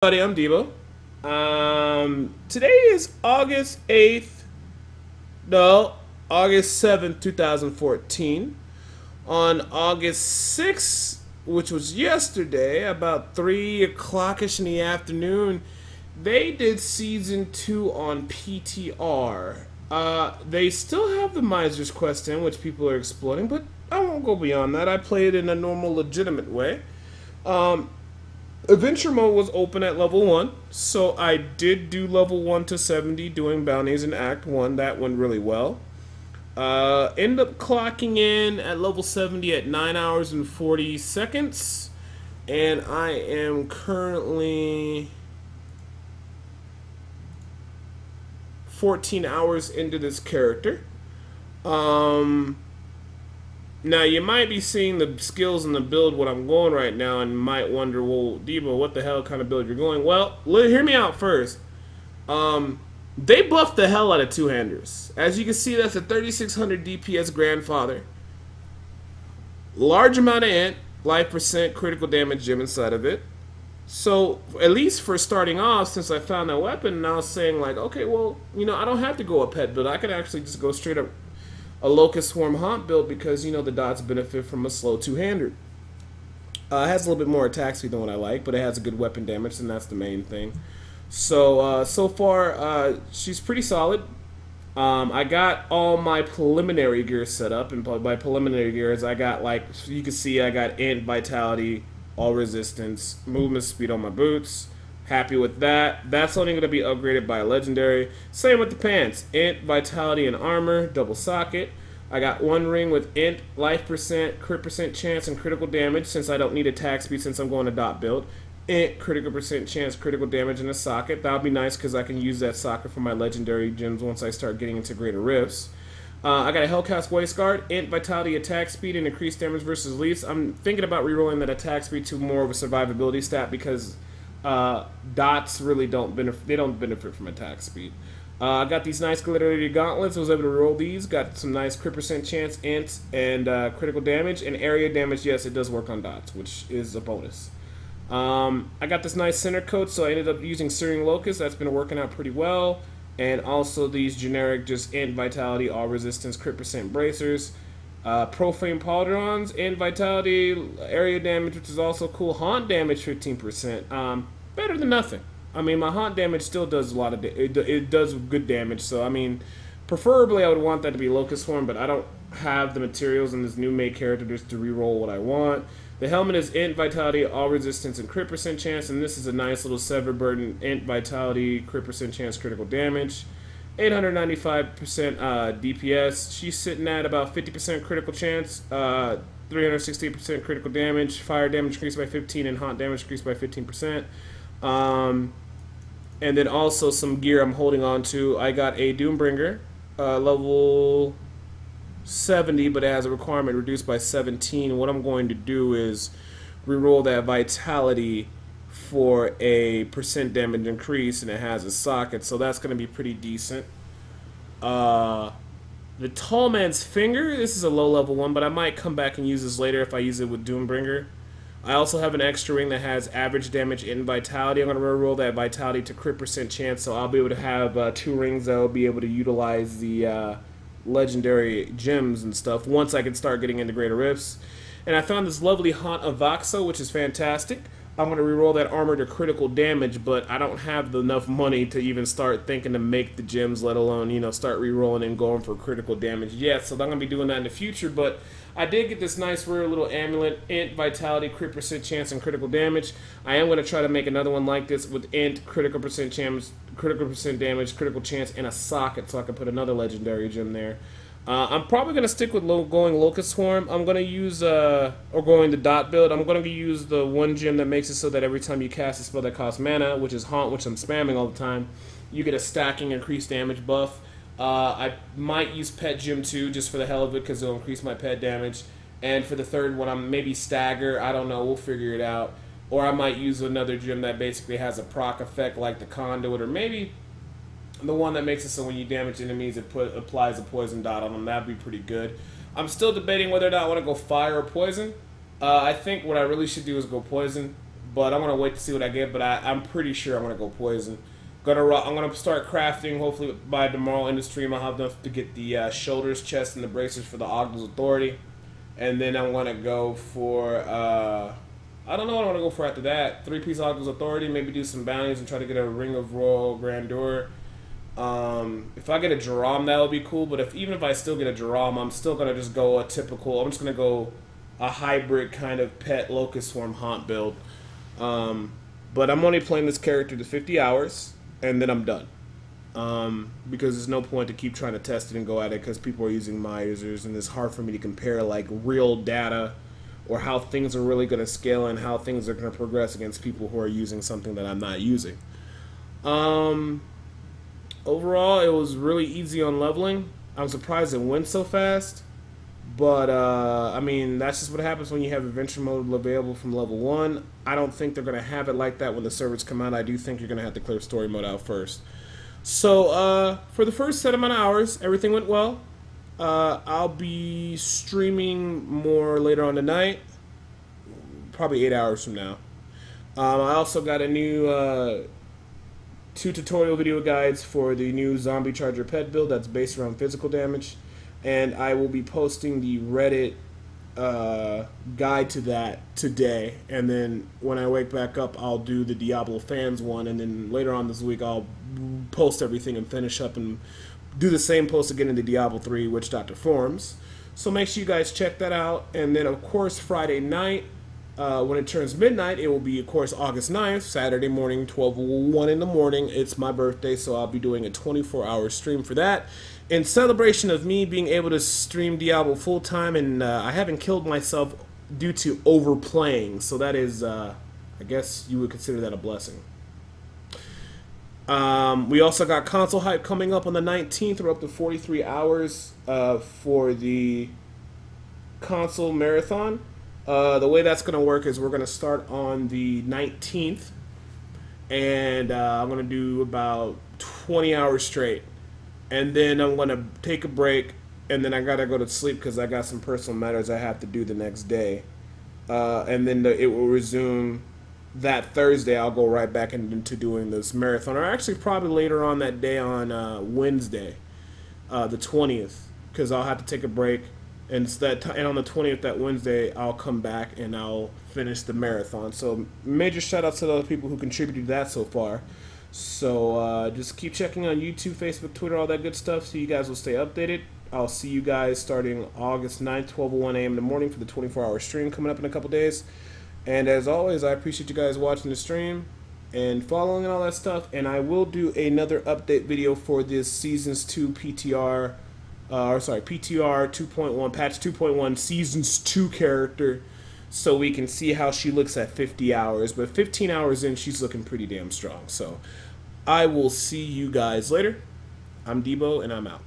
Buddy, I'm Debo. Today is August 8th, no, August 7th, 2014. On August 6th, which was yesterday, about 3 o'clockish in the afternoon, they did Season 2 on PTR. They still have the Miser's Quest in, which people are exploiting, but I won't go beyond that. I play it in a normal, legitimate way. Um, Adventure mode was open at level 1, so I did do level 1 to 70 doing bounties in Act 1. That went really well. End up clocking in at level 70 at 9 hours and 40 seconds. And I am currently 14 hours into this character. Now, you might be seeing the skills and the build what I'm going right now and might wonder, well, Debo, what the hell kind of build you're going? Well, hear me out first. They buffed the hell out of two-handers. As you can see, that's a 3600 DPS grandfather. Large amount of int, life percent, critical damage gem inside of it. So, at least for starting off, since I found that weapon, and I was saying, like, okay, well, I don't have to go a pet build. I could actually just go straight up a Locust Swarm Haunt build because, the dots benefit from a slow two-hander. It has a little bit more attack speed than what I like, but it has a good weapon damage, and that's the main thing. So, so far, she's pretty solid. I got all my preliminary gear set up, and by preliminary gears, I got, like, you can see I got int, vitality, all resistance, movement speed on my boots. Happy with that. That's only going to be upgraded by a legendary. Same with the pants. Int, vitality, and armor. Double socket. I got one ring with int, life percent, crit percent chance, and critical damage since I don't need attack speed since I'm going to dot build. Int, critical percent chance, critical damage, and a socket. That'll be nice because I can use that socket for my legendary gems once I start getting into greater rifts. I got a Hellcast Waistguard, int, vitality, attack speed, and increased damage versus leads. I'm thinking about rerolling that attack speed to more of a survivability stat because dots really don't benefit from attack speed. I got these nice glittery gauntlets. I was able to roll these. Got some nice crit percent chance, int, and critical damage. And area damage, yes, it does work on dots, which is a bonus. I got this nice center coat, so I ended up using Searing Locust. That's been working out pretty well. And also these generic just int, vitality, all resistance, crit percent bracers. Profane Pauldrons, int, vitality, area damage, which is also cool. Haunt damage 15%. Better than nothing. I mean, my haunt damage still does a lot of it does good damage. So I mean, preferably I would want that to be Locust Swarm, but I don't have the materials in this new made character just to reroll what I want. The helmet is int, vitality, all resistance, and crit percent chance, and this is a nice little Sever Burden, int, vitality, crit percent chance, critical damage. 895% DPS. She's sitting at about 50% critical chance, 360% critical damage, fire damage increased by 15, and haunt damage increased by 15%. And then also some gear I'm holding on to. I got a Doombringer, level 70, but it has a requirement reduced by 17. What I'm going to do is reroll that vitality for a percent damage increase, and it has a socket, so that's going to be pretty decent. The Tall Man's Finger, this is a low level one, but I might come back and use this later if I use it with Doombringer. I also have an extra ring that has average damage and vitality. I'm going to reroll that vitality to crit percent chance, so I'll be able to have 2 rings that will be able to utilize the legendary gems and stuff once I can start getting into greater rifts. And I found this lovely Haunt of Voxo, which is fantastic. I'm going to reroll that armor to critical damage, but I don't have enough money to even start thinking to make the gems, let alone, start rerolling and going for critical damage yet. So I'm going to be doing that in the future, but I did get this nice rare little amulet, int, vitality, crit percent chance, and critical damage. I am going to try to make another one like this with int, critical percent chance, critical percent damage, critical chance, and a socket so I can put another legendary gem there. I'm probably going to stick with going Locust Swarm. I'm going to use, or going the dot build, I'm going to use the one gem that makes it so that every time you cast a spell that costs mana, which is Haunt, which I'm spamming all the time, you get a stacking increased damage buff. I might use Pet Gem too, just for the hell of it, because it'll increase my pet damage. And for the third one, I'm maybe Stagger, I don't know, we'll figure it out. Or I might use another gem that basically has a proc effect like the Conduit, or maybe the one that makes it so when you damage enemies, it applies a poison dot on them. That'd be pretty good. I'm still debating whether or not I want to go fire or poison. I think what I really should do is go poison, but I'm gonna wait to see what I get. But I'm pretty sure I'm gonna go poison. I'm gonna start crafting. Hopefully by tomorrow in the stream, I'll have enough to get the shoulders, chest, and the braces for the Ogden's Authority, and then I'm gonna go for I don't know what I want to go for after that. 3-piece Ogden's Authority, maybe do some bounties and try to get a Ring of Royal Grandeur. If I get a Jerome, that would be cool. But even if I still get a Jerome, I'm still gonna just go a typical. I'm just gonna go a hybrid kind of pet Locust Swarm Haunt build. But I'm only playing this character to 50 hours, and then I'm done. Because there's no point to keep trying to test it and go at it because people are using my users, and it's hard for me to compare like real data or how things are really going to scale and how things are going to progress against people who are using something that I'm not using. Overall, it was really easy on leveling. I'm surprised it went so fast, but I mean, that's just what happens when you have adventure mode available from level 1. I don't think they're going to have it like that when the servers come out. I do think you're going to have to clear story mode out first. So for the first set amount of hours, everything went well. I'll be streaming more later on tonight, probably 8 hours from now. I also got a new 2 tutorial video guides for the new Zombie Charger pet build that's based around physical damage, and I will be posting the Reddit guide to that today, and then when I wake back up I'll do the Diablo fans one, and then later on this week I'll post everything and finish up and do the same post again in the Diablo 3 Witch Doctor forums. So make sure you guys check that out. And then of course Friday night, when it turns midnight, it will be of course August 9th, Saturday morning, 12:01 in the morning. It's my birthday, so I'll be doing a 24-hour stream for that in celebration of me being able to stream Diablo full time, and I haven't killed myself due to overplaying, so that is I guess you would consider that a blessing. We also got console hype coming up on the 19th. We're up to 43 hours for the console marathon. The way that's going to work is we're going to start on the 19th, and I'm going to do about 20 hours straight. And then I'm going to take a break, and then I got to go to sleep because I got some personal matters I have to do the next day. And then it will resume that Thursday. I'll go right back into doing this marathon, or actually probably later on that day on Wednesday, the 20th, because I'll have to take a break. And on the 20th, that Wednesday, I'll come back and I'll finish the marathon. So major shout outs to those people who contributed to that so far. So just keep checking on YouTube, Facebook, Twitter, all that good stuff, so you guys will stay updated. I'll see you guys starting August 9th, 12:01 a.m. in the morning for the 24-hour stream coming up in a couple days. And as always, I appreciate you guys watching the stream and following and all that stuff. And I will do another update video for this Seasons 2 PTR, PTR 2.1, patch 2.1 Seasons 2 character, so we can see how she looks at 50 hours. But 15 hours in, she's looking pretty damn strong. So I will see you guys later. I'm Debo, and I'm out.